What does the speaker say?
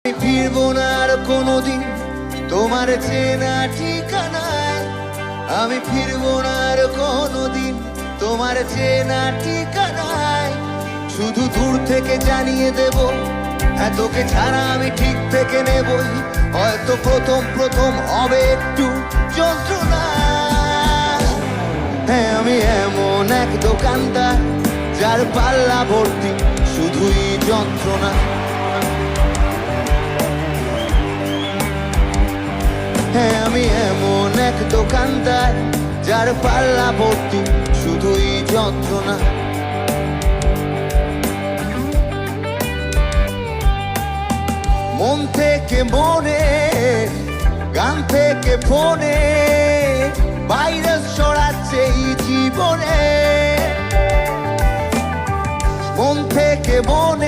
আমি ফিরবো না আর কোনোদিন তোমার চেনা ঠিকানায়, আমি ফিরবো না আর কোনোদিন তোমার চেনা ঠিকানায়। শুধু দূর থেকে জানিয়ে দেব, হ্যাঁ তোকে ছাড়া আমি ঠিক থেকে নেবই। হয়তো প্রথম প্রথম হবে একটু যন্ত্রণা, হ্যাঁ আমি এমন এক দোকানদার যার পাল্লা ভর্তি শুধুই যন্ত্রণা। হ্যাঁ আমি এমন এক দোকানদার যার পাল্লা ভর্তি শুধুই যন্ত্রণা। মন থেকে মনে, গান থেকে ফোনে ভাইরাস ছড়াচ্ছে এই জীবনে। মন থেকে মনে